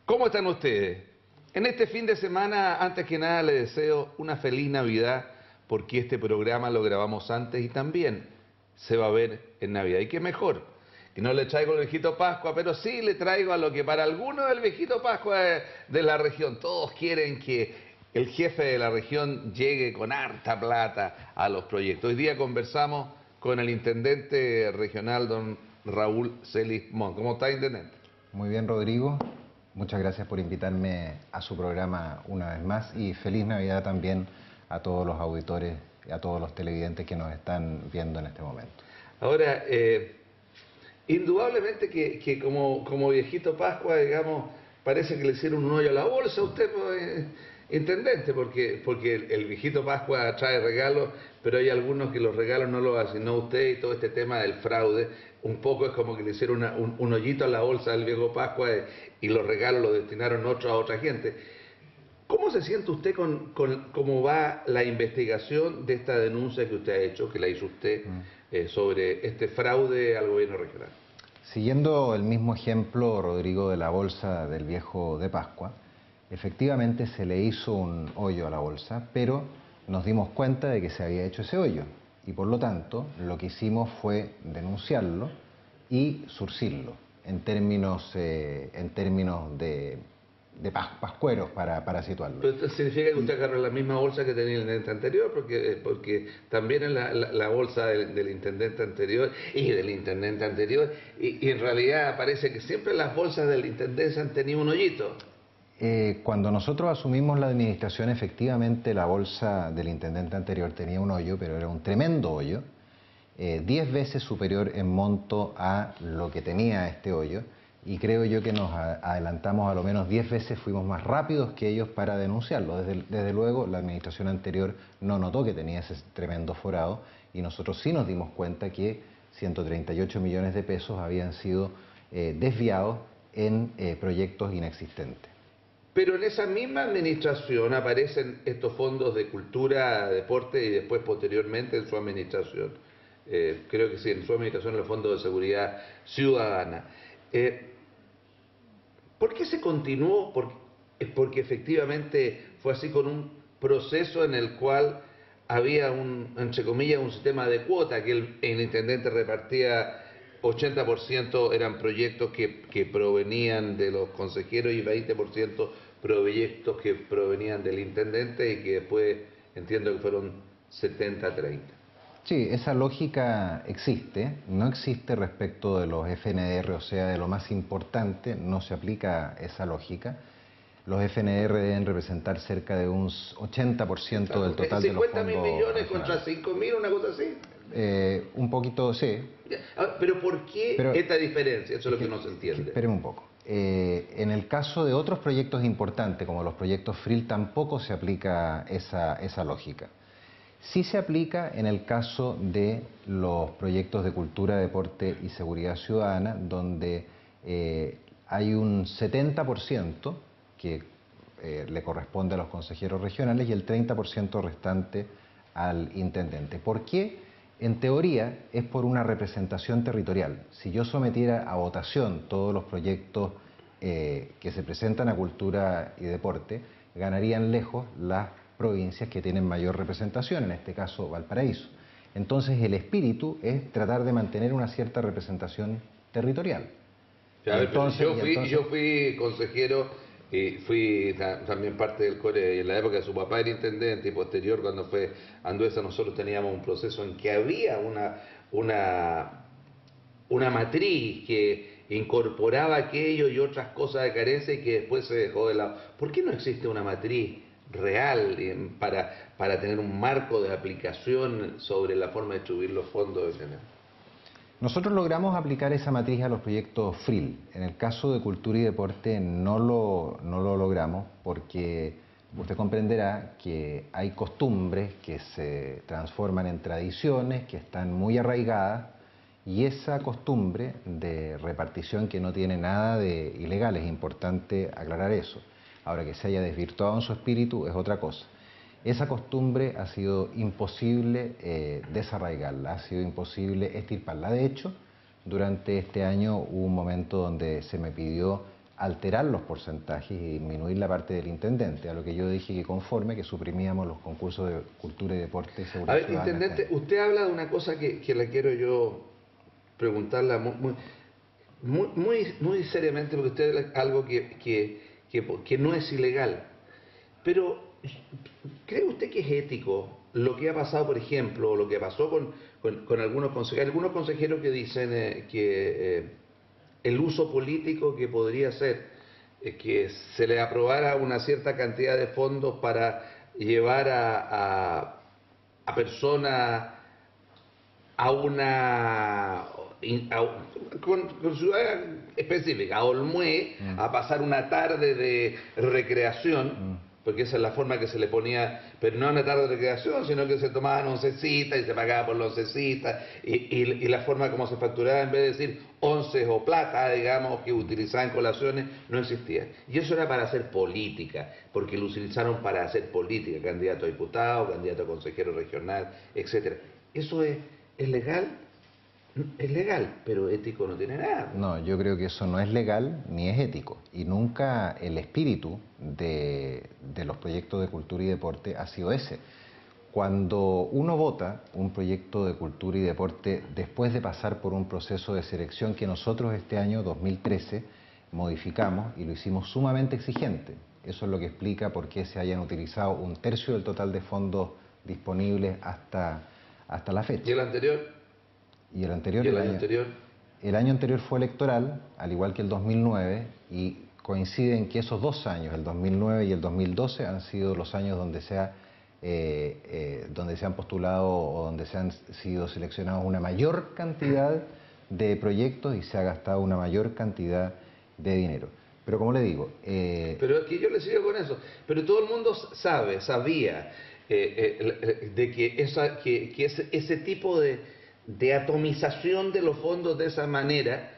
¿Cómo están ustedes? En este fin de semana, antes que nada, les deseo una feliz Navidad, porque este programa lo grabamos antes y también se va a ver en Navidad. ¿Y qué mejor? Que no le traigo el viejito Pascua, pero sí le traigo a lo que para algunos el viejito Pascua de la región. Todos quieren que el jefe de la región llegue con harta plata a los proyectos. Hoy día conversamos con el intendente regional, don Raúl Celis Mon. ¿Cómo está, intendente? Muy bien, Rodrigo. Muchas gracias por invitarme a su programa una vez más y feliz Navidad también a todos los auditores y a todos los televidentes que nos están viendo en este momento. Ahora, indudablemente que como viejito Pascua, digamos, parece que le hicieron un hoyo a la bolsa a usted, pues, intendente, porque el viejito Pascua trae regalos, pero hay algunos que los regalos no los asignó usted, y todo este tema del fraude, un poco es como que le hicieron un hoyito a la bolsa del viejo Pascua, y los regalos los destinaron otros a otra gente. ¿Cómo se siente usted con cómo va la investigación de esta denuncia que usted ha hecho, que la hizo usted, sobre este fraude al gobierno regional? Siguiendo el mismo ejemplo, Rodrigo, de la bolsa del viejo de Pascua, efectivamente se le hizo un hoyo a la bolsa, pero nos dimos cuenta de que se había hecho ese hoyo y por lo tanto lo que hicimos fue denunciarlo y surcirlo en términos de pascueros para situarlo. Pero esto significa que usted agarró la misma bolsa que tenía el intendente anterior, porque también es la bolsa del intendente anterior y del intendente anterior, y en realidad parece que siempre las bolsas del intendente han tenido un hoyito. Cuando nosotros asumimos la administración, efectivamente la bolsa del intendente anterior tenía un hoyo, pero era un tremendo hoyo, 10 veces superior en monto a lo que tenía este hoyo, y creo yo que nos adelantamos a lo menos 10 veces, fuimos más rápidos que ellos para denunciarlo. Desde luego la administración anterior no notó que tenía ese tremendo forado y nosotros sí nos dimos cuenta que 138 millones de pesos habían sido desviados en proyectos inexistentes. Pero en esa misma administración aparecen estos fondos de cultura, deporte y después posteriormente en su administración, creo que sí, en su administración los fondos de seguridad ciudadana. ¿Por qué se continuó? Porque efectivamente fue así, con un proceso en el cual había entre comillas, un sistema de cuota, que el intendente repartía 80% eran proyectos que provenían de los consejeros y 20% proyectos que provenían del intendente, y que después entiendo que fueron 70-30. Sí, esa lógica existe, no existe respecto de los FNR, o sea, de lo más importante, no se aplica esa lógica. Los FNR deben representar cerca de un 80% del total de los fondos. 50.000 millones contra 5.000, una cosa así. Un poquito, sí. Pero ¿por qué esta diferencia? Eso es lo que no se entiende. Esperen un poco. En el caso de otros proyectos importantes, como los proyectos FRIL, tampoco se aplica esa lógica. Sí se aplica en el caso de los proyectos de cultura, deporte y seguridad ciudadana, donde hay un 70% que le corresponde a los consejeros regionales y el 30% restante al intendente. ¿Por qué? En teoría es por una representación territorial. Si yo sometiera a votación todos los proyectos que se presentan a cultura y deporte, ganarían lejos las provincias que tienen mayor representación, en este caso Valparaíso. Entonces el espíritu es tratar de mantener una cierta representación territorial. Yo fui consejero y fui también parte del CORE en la época de su papá era intendente, y posterior, cuando fue Anduesa, nosotros teníamos un proceso en que había una matriz que incorporaba aquello y otras cosas de carencia, y que después se dejó de lado. ¿Por qué no existe una matriz real para tener un marco de aplicación sobre la forma de distribuir los fondos de general? Nosotros logramos aplicar esa matriz a los proyectos FRIL. En el caso de cultura y deporte no lo logramos, porque usted comprenderá que hay costumbres que se transforman en tradiciones, que están muy arraigadas, y esa costumbre de repartición, que no tiene nada de ilegal, es importante aclarar eso. Ahora, que se haya desvirtuado en su espíritu es otra cosa. Esa costumbre ha sido imposible desarraigarla, ha sido imposible extirparla. De hecho, durante este año hubo un momento donde se me pidió alterar los porcentajes y disminuir la parte del intendente, a lo que yo dije que conforme, que suprimíamos los concursos de cultura y deporte y seguridad A ver, ciudadana. intendente, usted habla de una cosa que le quiero yo preguntarla muy seriamente, porque usted habla algo que no es ilegal. Pero, ¿cree usted que es ético lo que ha pasado, por ejemplo, o lo que pasó con algunos consejeros que dicen que el uso político que podría ser que se le aprobara una cierta cantidad de fondos para llevar a personas a con ciudad específica, a Olmué, a pasar una tarde de recreación, porque esa es la forma que se le ponía, pero no una tarde de recreación, sino que se tomaban oncecitas y se pagaba por las oncecitas, y la forma como se facturaba, en vez de decir onces o plata, digamos, que utilizaban colaciones, no existía. Y eso era para hacer política, porque lo utilizaron para hacer política, candidato a diputado, candidato a consejero regional, etcétera. Eso es legal. Es legal, pero ético no tiene nada. No, yo creo que eso no es legal ni es ético. Y nunca el espíritu de los proyectos de cultura y deporte ha sido ese. Cuando uno vota un proyecto de cultura y deporte después de pasar por un proceso de selección que nosotros este año 2013 modificamos y lo hicimos sumamente exigente. Eso es lo que explica por qué se hayan utilizado un tercio del total de fondos disponibles hasta la fecha. ¿Y el anterior? Y el anterior, ¿Y el año anterior? El año anterior fue electoral, al igual que el 2009, y coincide en que esos 2 años, el 2009 y el 2012, han sido los años donde se han postulado o donde se han sido seleccionados una mayor cantidad de proyectos y se ha gastado una mayor cantidad de dinero. Pero como le digo... Pero es que yo le sigo con eso. Pero todo el mundo sabía de que ese tipo de atomización de los fondos de esa manera,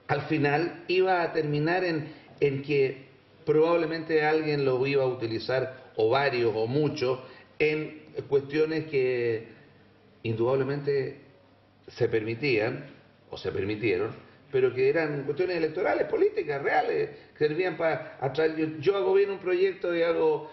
al final iba a terminar en que probablemente alguien lo iba a utilizar, o varios, o muchos, en cuestiones que indudablemente se permitían, o se permitieron, pero que eran cuestiones electorales, políticas, reales, que servían para atraer. Yo hago bien un proyecto y hago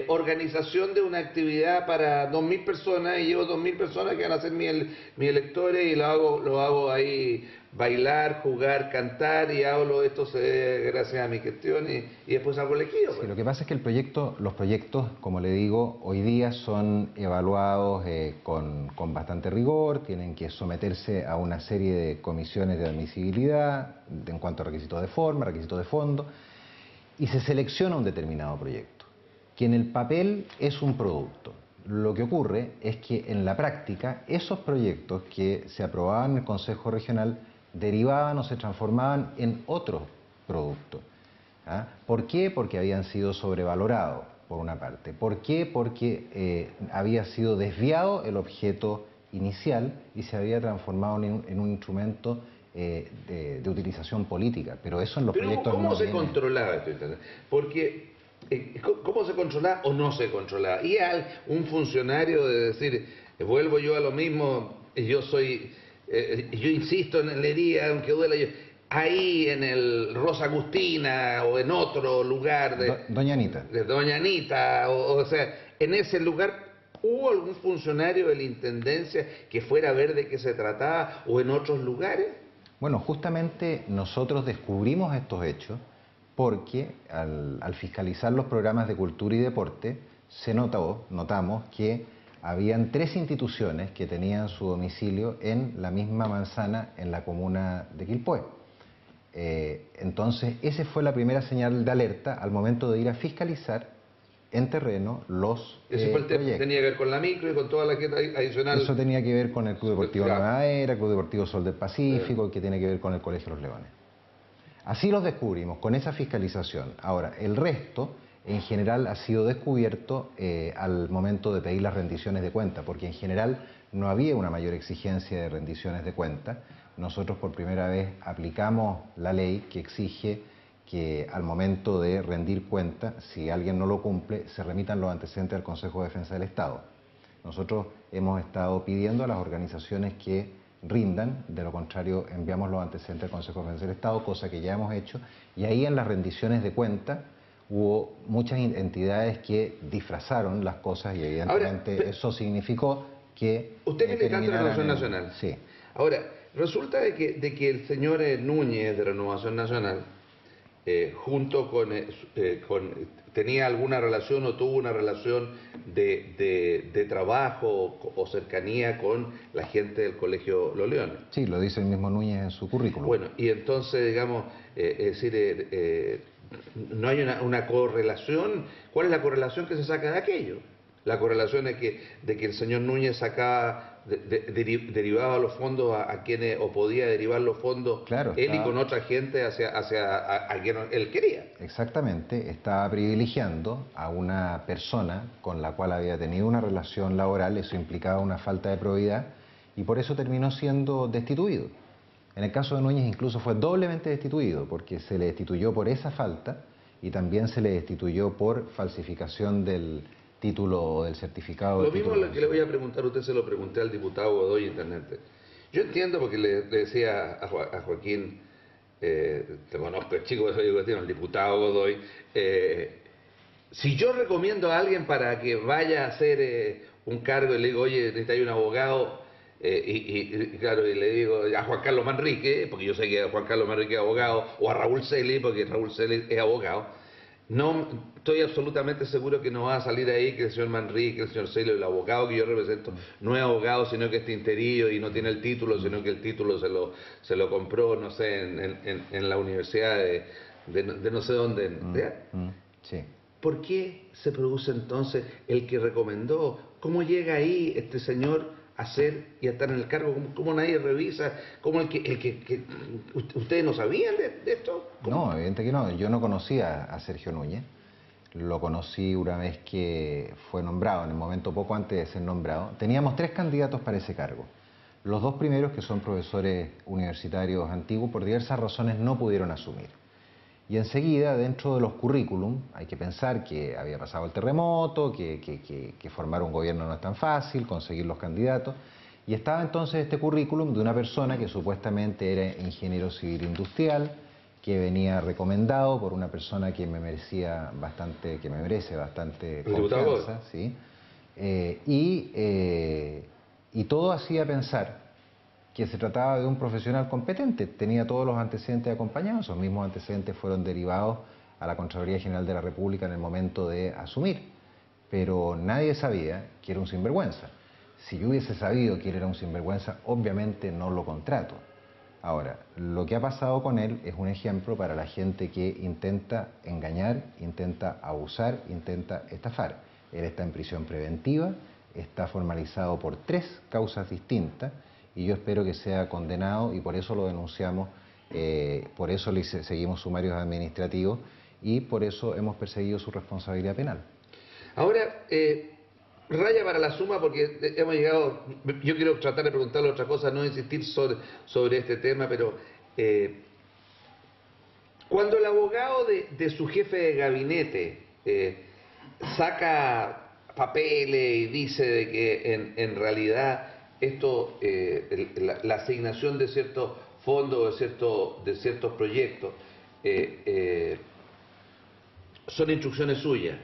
organización de una actividad para 2.000 personas y llevo 2.000 personas que van a ser mis electores y lo hago ahí bailar, jugar, cantar y hago esto gracias a mi gestión y después hago elegido. Sí, lo que pasa es que los proyectos, como le digo, hoy día son evaluados con bastante rigor, tienen que someterse a una serie de comisiones de admisibilidad en cuanto a requisitos de forma, requisitos de fondo, y se selecciona un determinado proyecto, que en el papel es un producto. Lo que ocurre es que en la práctica esos proyectos que se aprobaban en el Consejo Regional derivaban o se transformaban en otros productos. ¿Ah? ¿Por qué? Porque habían sido sobrevalorados, por una parte. ¿Por qué? Porque había sido desviado el objeto inicial y se había transformado en un instrumento de utilización política. Pero eso en los proyectos ¿cómo no se viene. controlaba esto? Porque ¿cómo se controlaba o no se controlaba? Y un funcionario de decir, vuelvo yo a lo mismo, yo insisto en la herida, aunque duela yo, ahí en el Rosa Agustina o en otro lugar Doña Anita. De Doña Anita, o sea, en ese lugar, ¿hubo algún funcionario de la Intendencia que fuera a ver de qué se trataba o en otros lugares? Bueno, justamente nosotros descubrimos estos hechos porque al fiscalizar los programas de cultura y deporte notamos que habían 3 instituciones que tenían su domicilio en la misma manzana en la comuna de Quilpué. Entonces, esa fue la primera señal de alerta al momento de ir a fiscalizar en terreno los Ese fue el proyectos. Tenía que ver con la micro y con toda la que adicional. Eso tenía que ver con el Club Deportivo Claro. Nueva Era, Club Deportivo Sol del Pacífico, que tiene que ver con el Colegio Los Leones. Así los descubrimos, con esa fiscalización. Ahora, el resto, en general, ha sido descubierto al momento de pedir las rendiciones de cuenta, porque en general no había una mayor exigencia de rendiciones de cuenta. Nosotros por primera vez aplicamos la ley que exige que al momento de rendir cuenta, si alguien no lo cumple, se remitan los antecedentes al Consejo de Defensa del Estado. Nosotros hemos estado pidiendo a las organizaciones que rindan, de lo contrario enviamos los antecedentes al Consejo de Defensa del Estado, cosa que ya hemos hecho, y ahí en las rendiciones de cuenta hubo muchas entidades que disfrazaron las cosas y evidentemente Ahora, eso significó que usted es militante de Renovación terminaran Nacional. Sí. Ahora, resulta de que el señor Núñez de Renovación Nacional, junto tenía alguna relación o tuvo una relación de trabajo o cercanía con la gente del Colegio Los Leones. Sí, lo dice el mismo Núñez en su currículum. Bueno, y entonces, digamos, es decir, no hay una correlación. ¿Cuál es la correlación que se saca de aquello? La correlación es de que el señor Núñez sacaba, derivaba los fondos a quienes, o podía derivar los fondos, claro, él y con otra gente hacia a quien él quería. Exactamente, estaba privilegiando a una persona con la cual había tenido una relación laboral, eso implicaba una falta de probidad y por eso terminó siendo destituido. En el caso de Núñez incluso fue doblemente destituido porque se le destituyó por esa falta y también se le destituyó por falsificación del título o del certificado. Lo mismo que le voy a preguntar, usted se lo pregunté al diputado Godoy Internet. Yo entiendo porque le decía a Joaquín, te conozco, el chico que soy el diputado Godoy, si yo recomiendo a alguien para que vaya a hacer un cargo y le digo, oye, necesitas un abogado, claro, y le digo a Juan Carlos Manrique, porque yo sé que Juan Carlos Manrique es abogado, o a Raúl Celi, porque Raúl Celi es abogado, no estoy absolutamente seguro que no va a salir ahí que el señor Manrique, el señor Celi, el abogado que yo represento, no es abogado, sino que es tinterillo y no tiene el título, sino que el título se lo compró, no sé, en la universidad de no sé dónde. Sí. ¿Por qué se produce entonces el que recomendó? ¿Cómo llega ahí este señor a ser y a estar en el cargo? ¿Cómo nadie revisa? ¿Cómo ustedes no sabían de esto? ¿Cómo? No, evidente que no. Yo no conocía a Sergio Núñez. Lo conocí una vez que fue nombrado, en el momento poco antes de ser nombrado. Teníamos 3 candidatos para ese cargo. Los 2 primeros, que son profesores universitarios antiguos, por diversas razones no pudieron asumir. Y enseguida, dentro de los currículum, hay que pensar que había pasado el terremoto, que formar un gobierno no es tan fácil, conseguir los candidatos. Y estaba entonces este currículum de una persona que supuestamente era ingeniero civil industrial, que venía recomendado por una persona que me merece bastante confianza, ¿sí? Y todo hacía pensar que se trataba de un profesional competente, tenía todos los antecedentes acompañados, esos mismos antecedentes fueron derivados a la Contraloría General de la República en el momento de asumir, pero nadie sabía que era un sinvergüenza. Si yo hubiese sabido que él era un sinvergüenza, obviamente no lo contrato. Ahora, lo que ha pasado con él es un ejemplo para la gente que intenta engañar, intenta abusar, intenta estafar. Él está en prisión preventiva, está formalizado por 3 causas distintas y yo espero que sea condenado y por eso lo denunciamos, por eso le seguimos sumarios administrativos y por eso hemos perseguido su responsabilidad penal. Ahora, raya para la suma porque hemos llegado, yo quiero tratar de preguntarle otra cosa, no insistir sobre este tema, pero cuando el abogado de su jefe de gabinete saca papeles y dice de que en realidad esto, la asignación de ciertos fondos, de ciertos proyectos, son instrucciones suyas.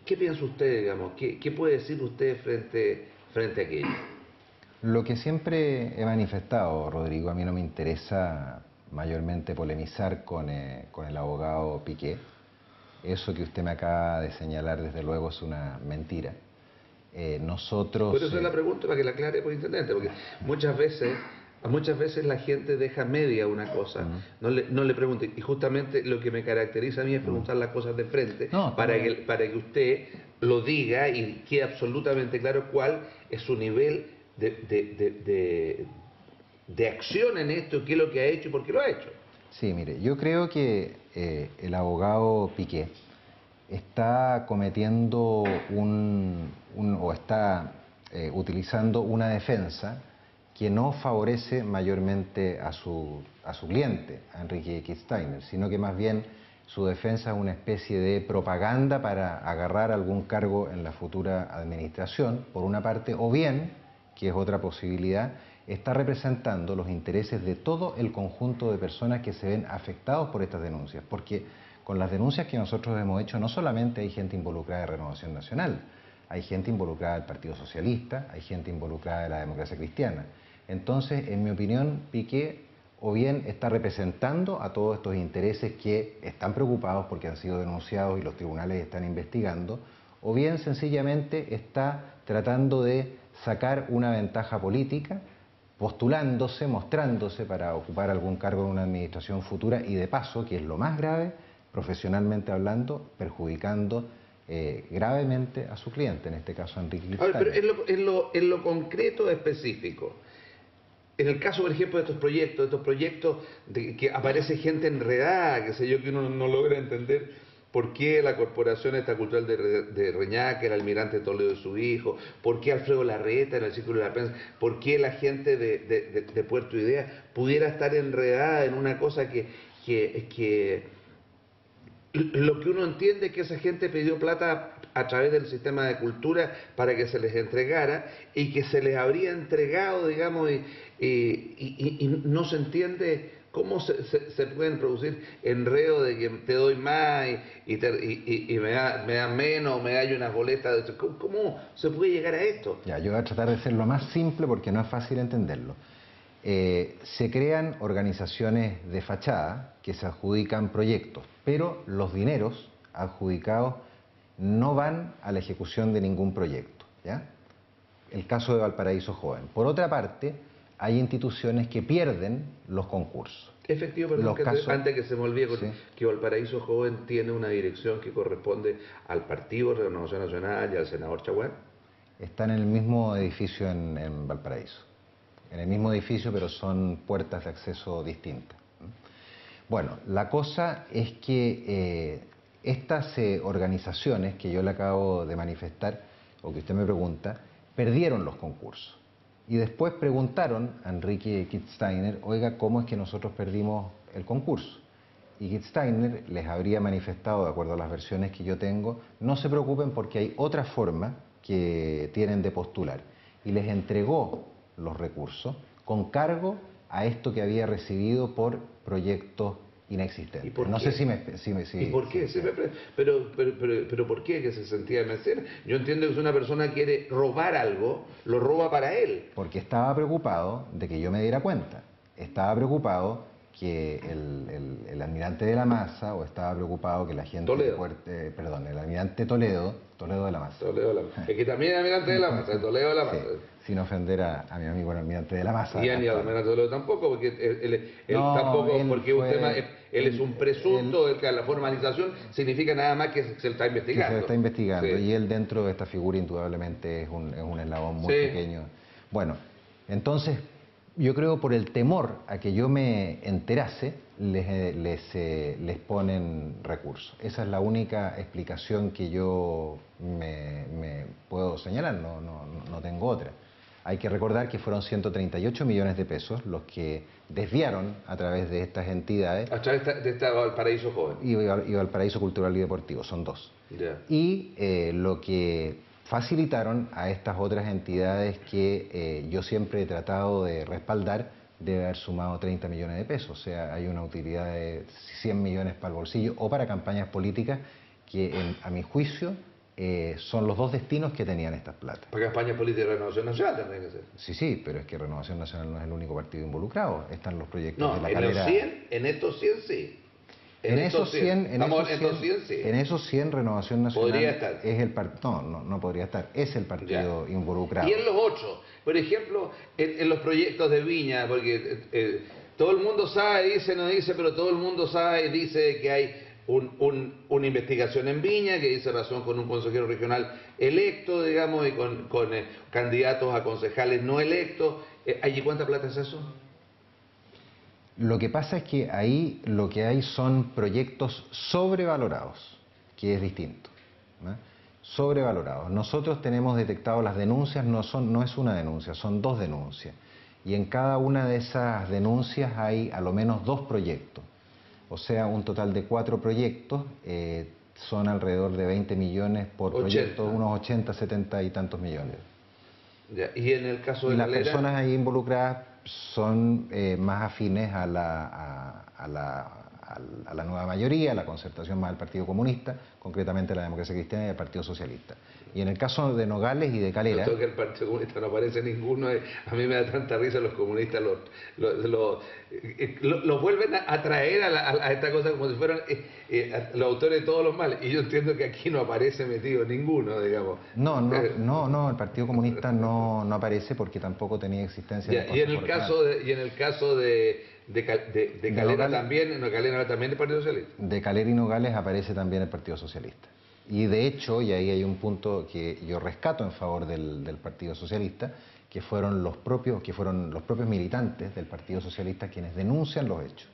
¿Qué piensa usted, digamos? ¿Qué puede decir usted frente a aquello? Lo que siempre he manifestado, Rodrigo, a mí no me interesa mayormente polemizar con el abogado Piqué. Eso que usted me acaba de señalar, desde luego, es una mentira. Nosotros... Por eso es la pregunta, para que la aclare por intendente, porque muchas veces la gente deja media una cosa, no le pregunte, y justamente lo que me caracteriza a mí es preguntar las cosas de frente, para que usted lo diga y quede absolutamente claro cuál es su nivel de acción en esto, qué es lo que ha hecho y por qué lo ha hecho. Sí, mire, yo creo que el abogado Piqué está cometiendo o está utilizando una defensa que no favorece mayormente a su cliente, a Enrique X. Steiner, sino que más bien su defensa es una especie de propaganda para agarrar algún cargo en la futura administración, por una parte, o bien que es otra posibilidad, está representando los intereses de todo el conjunto de personas que se ven afectados por estas denuncias, porque con las denuncias que nosotros hemos hecho no solamente hay gente involucrada de Renovación Nacional, hay gente involucrada del Partido Socialista, hay gente involucrada de la democracia cristiana. Entonces, en mi opinión, Piqué o bien está representando a todos estos intereses que están preocupados porque han sido denunciados y los tribunales están investigando, o bien sencillamente está tratando de sacar una ventaja política, postulándose, mostrándose para ocupar algún cargo en una administración futura y de paso, que es lo más grave, profesionalmente hablando, perjudicando gravemente a su cliente, en este caso Enrique Lichtenstein. A ver, pero en lo concreto específico, en el caso, por ejemplo, de estos proyectos de que aparece gente enredada, que sé yo, que uno no logra entender por qué la Corporación esta Cultural de Reñaca, el almirante Toledo y su hijo, por qué Alfredo Larreta en el Círculo de la Prensa, por qué la gente de Puerto Idea pudiera estar enredada en una cosa que lo que uno entiende es que esa gente pidió plata a través del sistema de cultura para que se les entregara y que se les habría entregado, digamos, y no se entiende cómo se pueden producir enredos de que te doy más y me da menos, me da unas boletas. ¿Cómo se puede llegar a esto? Ya, yo voy a tratar de ser lo más simple porque no es fácil entenderlo. Se crean organizaciones de fachada que se adjudican proyectos, pero los dineros adjudicados no van a la ejecución de ningún proyecto, ¿ya? El caso de Valparaíso Joven. Por otra parte, hay instituciones que pierden los concursos. Efectivo, perdón, antes que se me olvide, ¿sí? Que Valparaíso Joven tiene una dirección que corresponde al Partido Renovación Nacional y al senador Chaguán. Están en el mismo edificio en Valparaíso. En el mismo edificio, pero son puertas de acceso distintas. Bueno, la cosa es que estas organizaciones que yo le acabo de manifestar, o que usted me pregunta, perdieron los concursos. Y después preguntaron a Enrique Kitzsteiner, oiga, ¿cómo es que nosotros perdimos el concurso? Y Kitzsteiner les habría manifestado, de acuerdo a las versiones que yo tengo, no se preocupen porque hay otra forma que tienen de postular. Y les entregó los recursos con cargo a esto que había recibido por proyectos inexistentes. No sé si me... ¿Y por qué? Pero ¿por qué que se sentía mecer? Yo entiendo que si una persona quiere robar algo, lo roba para él. Porque estaba preocupado de que yo me diera cuenta. Estaba preocupado que el almirante de la Masa, o estaba preocupado que la gente... perdón, el almirante Toledo de la Masa. Toledo de la Masa. Es que también el almirante de la Masa, Toledo de la Masa. Sí, sin ofender a mi amigo el almirante de la Masa. Y a ni al almirante Toledo tampoco, porque él es un presunto, la formalización significa nada más que se está investigando. Que se está investigando, sí. Y él dentro de esta figura indudablemente es un eslabón muy pequeño. Bueno, entonces... Yo creo por el temor a que yo me enterase, les ponen recursos. Esa es la única explicación que yo me puedo señalar, no tengo otra. Hay que recordar que fueron 138 millones de pesos los que desviaron a través de estas entidades. A través de esta Valparaíso Joven. Y Valparaíso Cultural y Deportivo, son dos. Yeah. Y lo que facilitaron a estas otras entidades que yo siempre he tratado de respaldar, debe haber sumado 30 millones de pesos. O sea, hay una utilidad de 100 millones para el bolsillo o para campañas políticas que, a mi juicio, son los dos destinos que tenían estas plata. Para campañas políticas de Renovación Nacional tendría que ser. Sí, pero es que Renovación Nacional no es el único partido involucrado. Están los proyectos de la calera. En estos 100 sí. En esos 100 Renovación Nacional podría estar. Es el no podría estar, es el partido involucrado. Y en los otros, por ejemplo, en los proyectos de Viña, porque todo el mundo sabe, dice, no dice, pero todo el mundo sabe, dice que hay una investigación en Viña, que dice razón con un consejero regional electo, digamos, y con candidatos a concejales no electos. ¿Allí cuánta plata es eso? Lo que pasa es que ahí lo que hay son proyectos sobrevalorados, que es distinto, ¿no? Sobrevalorados. Nosotros tenemos detectado las denuncias, no es una denuncia, son dos denuncias. Y en cada una de esas denuncias hay a lo menos dos proyectos. O sea, un total de 4 proyectos, son alrededor de 20 millones por proyecto, unos 80, 70 y tantos millones. Ya. Y en el caso Y de las Calera, personas ahí involucradas son más afines a la nueva mayoría, a la concertación más del Partido Comunista, concretamente a la Democracia Cristiana y al Partido Socialista. Y en el caso de Nogales y de Calera... noto que el Partido Comunista no aparece ninguno. A mí me da tanta risa los comunistas, los vuelven a traer a esta cosa como si fueran los autores de todos los males. Y yo entiendo que aquí no aparece metido ninguno, digamos. No, el Partido Comunista no aparece porque tampoco tenía existencia en el Y en Consejo el Regional. caso de Calera Nogales, también, en Calera también el Partido Socialista. de Calera y Nogales aparece también el Partido Socialista. Y de hecho, y ahí hay un punto que yo rescato en favor del Partido Socialista, que fueron los propios militantes del Partido Socialista quienes denuncian los hechos.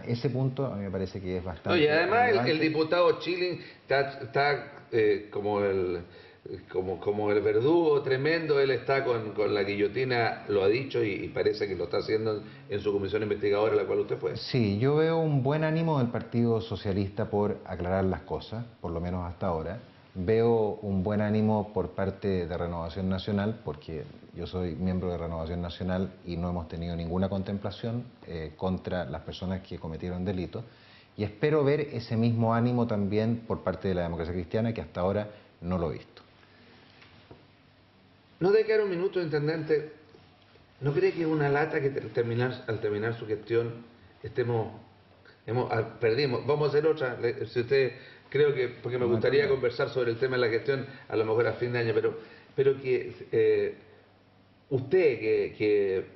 Ese punto a mí me parece que es bastante... No, y además el relevante. diputado Chilling está como el verdugo tremendo. Él está con la guillotina, lo ha dicho, y parece que lo está haciendo en su comisión investigadora, a la cual usted fue. Sí, yo veo un buen ánimo del Partido Socialista por aclarar las cosas, por lo menos hasta ahora. Veo un buen ánimo por parte de Renovación Nacional, porque yo soy miembro de Renovación Nacional y no hemos tenido ninguna contemplación contra las personas que cometieron delitos. Y espero ver ese mismo ánimo también por parte de la Democracia Cristiana, que hasta ahora no lo he visto. No debe quedar un minuto, intendente. ¿No cree que es una lata que al terminar su gestión perdimos? Vamos a hacer otra. Si usted, creo que, porque me gustaría conversar sobre el tema de la gestión, a lo mejor a fin de año, pero que usted, que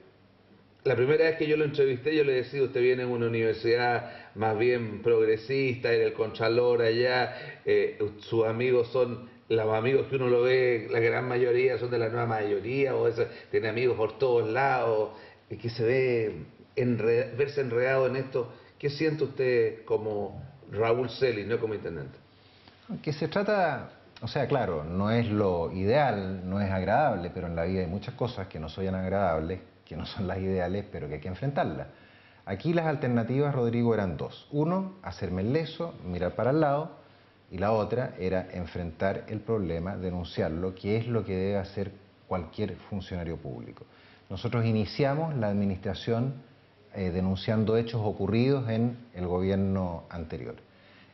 la primera vez que yo lo entrevisté, yo le decía, usted viene en una universidad más bien progresista, era el Contralor allá, sus amigos son, los amigos que uno lo ve, la gran mayoría son de la nueva mayoría, tiene amigos por todos lados, que se ve verse enredado en esto. ¿Qué siente usted como Raúl Celis, no como intendente? Que se trata, o sea, claro, no es lo ideal, no es agradable, pero en la vida hay muchas cosas que no son agradables, que no son las ideales, pero que hay que enfrentarlas. Aquí las alternativas, Rodrigo, eran dos. Uno, hacerme el leso, mirar para el lado, y la otra era enfrentar el problema, denunciarlo, que es lo que debe hacer cualquier funcionario público. Nosotros iniciamos la administración denunciando hechos ocurridos en el gobierno anterior.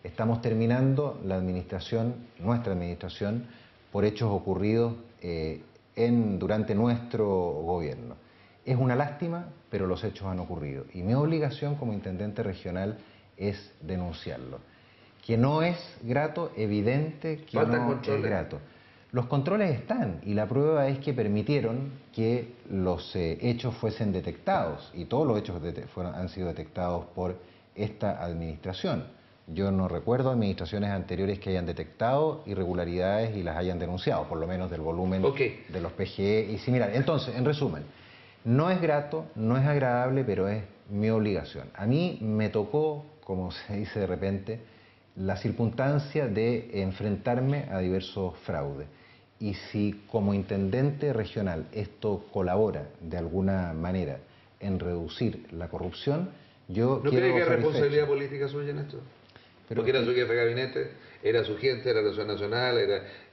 Estamos terminando la administración, nuestra administración, por hechos ocurridos durante nuestro gobierno. Es una lástima, pero los hechos han ocurrido. Y mi obligación como intendente regional es denunciarlo. Que no es grato, evidente que no es grato. Los controles están y la prueba es que permitieron que los hechos fuesen detectados y todos los hechos han sido detectados por esta administración. Yo no recuerdo administraciones anteriores que hayan detectado irregularidades y las hayan denunciado, por lo menos del volumen de los PGE y similar. Entonces, en resumen, no es grato, no es agradable, pero es mi obligación. A mí me tocó, como se dice de repente, la circunstancia de enfrentarme a diversos fraudes. Y si como intendente regional esto colabora de alguna manera en reducir la corrupción, yo ¿No quiero cree que hay responsabilidad política suya en esto? Porque era su jefe de gabinete, era su gente, era relación nacional,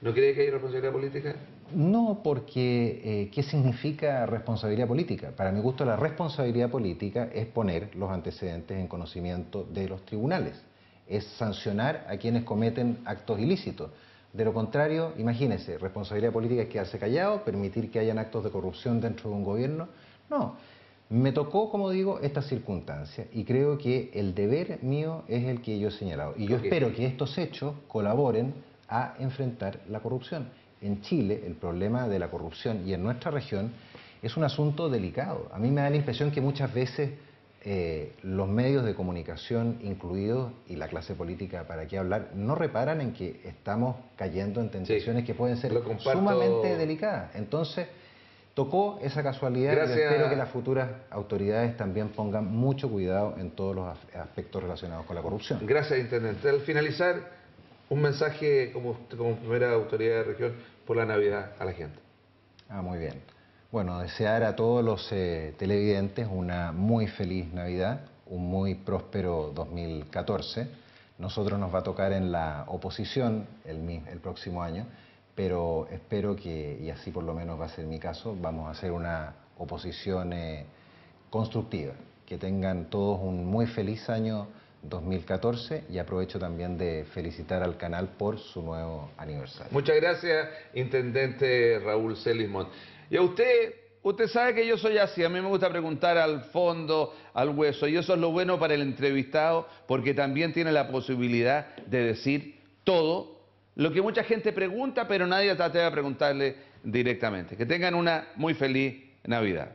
¿no cree que hay responsabilidad política? No, porque ¿qué significa responsabilidad política? Para mi gusto, la responsabilidad política es poner los antecedentes en conocimiento de los tribunales, es sancionar a quienes cometen actos ilícitos. De lo contrario, imagínese, responsabilidad política es quedarse callado, permitir que hayan actos de corrupción dentro de un gobierno. No, me tocó, como digo, esta circunstancia y creo que el deber mío es el que yo he señalado. Y yo espero que estos hechos colaboren a enfrentar la corrupción. En Chile, el problema de la corrupción y en nuestra región es un asunto delicado. A mí me da la impresión que muchas veces los medios de comunicación incluidos y la clase política, para qué hablar, no reparan en que estamos cayendo en tentaciones que pueden ser sumamente delicadas. Entonces, tocó esa casualidad y espero que las futuras autoridades también pongan mucho cuidado en todos los aspectos relacionados con la corrupción. Gracias, intendente. Al finalizar, un mensaje como primera autoridad de región por la Navidad a la gente. Muy bien. Bueno, desear a todos los televidentes una muy feliz Navidad, un muy próspero 2014. Nosotros nos va a tocar en la oposición el próximo año, pero espero que, y así por lo menos va a ser mi caso, vamos a hacer una oposición constructiva. Que tengan todos un muy feliz año 2014 y aprovecho también de felicitar al canal por su nuevo aniversario. Muchas gracias, Intendente Raúl Selismont. Y a usted sabe que yo soy así, a mí me gusta preguntar al fondo, al hueso, y eso es lo bueno para el entrevistado, porque también tiene la posibilidad de decir todo lo que mucha gente pregunta, pero nadie trata de preguntarle directamente. Que tengan una muy feliz Navidad.